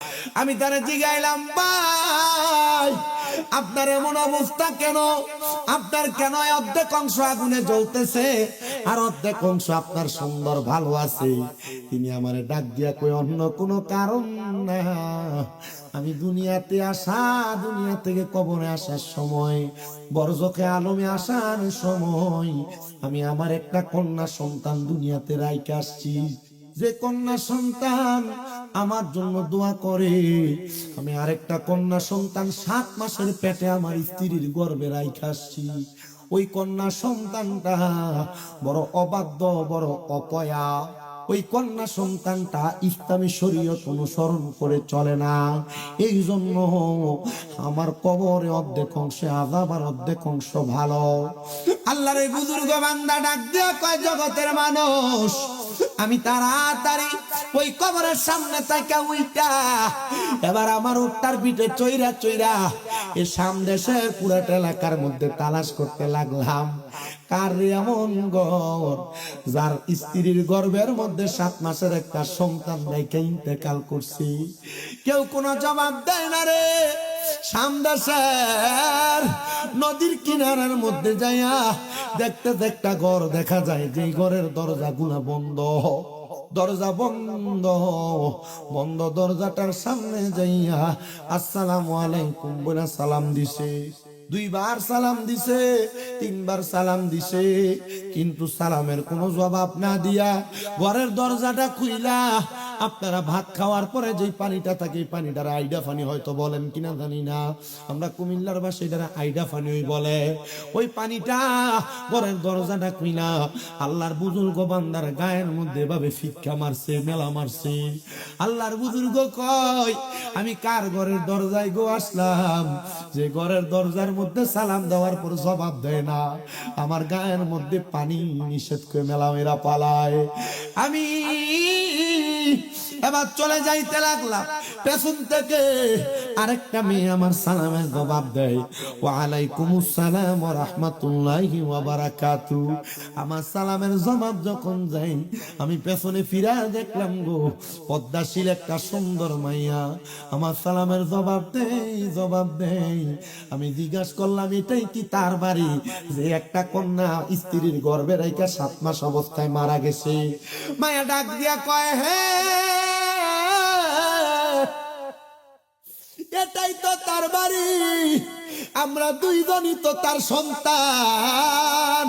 আমি তারে জিগাইলাম, ভাই আপনার এমন অবস্থা কেন? আপনার কেন অর্ধেক অংশ আগুনে জ্বলতেছে আর অর্ধেক অংশ আপনার সুন্দর ভালো আছে? তিনি আমারে ডাক দিয়া কই, অন্য কোনো কারণ না, আমি দুনিয়াতে আসা, দুনিয়া থেকে কবরে আসার সময়, বরজখে আলমে আসার সময় আমি আমার একটা কন্যা সন্তান দুনিয়াতে রাইখে আসছি। যে কন্যা সন্তান আমার জন্য দোয়া করে, আমি আরেকটা কন্যা সন্তান 7 মাসের পেটে আমার স্ত্রীর গর্ভে রাইখে আসছি। ওই কন্যা সন্তানটা বড় অবাধ্য, বড় অপয়া। ওই কন্যা সন্তানটা ইসলামী শরীয়ত অনুসরণ করে চলে না। এই জন্য আমার কবরে অর্ধেক অংশে আযাব আর অর্ধেক অংশ ভালো। আল্লাহর এই বুজুর্গ বান্দা ডাক দিয়া কয়, জগতের মানুষ, আমি তাড়াতাড়ি ওই কবরের সামনে থেকে উইটা এবার আমার উত্তার পিঠে চইরা চইরা এই সামদেশের পুরাটা এলাকার মধ্যে তালাশ করতে লাগলাম। কার এমন ঘর যার স্ত্রীর গর্ভের মধ্যে 7 মাসের একটা সন্তান রেখে ইন্তেকাল করছি? কেউ কোনো জবাব দেয় না রে। সামদেশের নদীর কিনারার মধ্যে যাইয়া দেখতে দেখতে ঘর দেখা যায়, যে ঘরের দরজা গুলা বন্ধ, দরজা বন্ধ বন্ধ। দরজাটার সামনে যাইয়া আসসালামু আলাইকুম বলে সালাম দিছে। 2 বার সালাম দিছে, 3 বার সালাম দিছে, কিন্তু সালামের কোনো জবাব না দিয়া ঘরের দরজাটা খুইলা, আপনারা ভাত খাওয়ার পরে যে পানিটা থাকে, পানিটার আইডা পানি হয়তো বলেন কিনা জানি না, আমরা কুমিল্লার ভাষায় এটার আইডা পানি বলে। ওই পানিটা ঘরের দরজাটা খুইলা আল্লাহর বুজুর্গ বান্দার গায়ের মধ্যে ভাবে ফিক্কা মারছে, মেলা মারছে। আল্লাহর বুজুর্গ কয়, আমি কার ঘরের দরজায় গো আসলাম, যে ঘরের দরজার মধ্যে সালাম দেওয়ার পর জবাব দেয় না, আমার গায়ের মধ্যে পানি নিষেধ করে মেলামেরা পালায়। আমি এবার চলে যাইতে লাগলাম, পেছন থেকে আরেকটা মেয়ে আমার সালামের জবাব দেয়, ওয়া আলাইকুমুস সালাম ওয়া রাহমাতুল্লাহি ওয়া বারাকাতু। আমার সালামের জবাব যখন যাই, আমি পেছনে ফিরা দেখলাম গো, পদ্মাশীল একটা সুন্দর মাইয়া আমার সালামের জবাব দেই, জবাব দেই। আমি জিজ্ঞাসা করলাম, এটাই কি তার বাড়ি যে একটা কন্যা স্ত্রীর গর্ভে রাইখা 7 মাস অবস্থায় মারা গেছে? মায়া ডাক দিয়া কয়, হে, এটাই তো তার বাড়ি, আমরা দুইজনই তো তার সন্তান।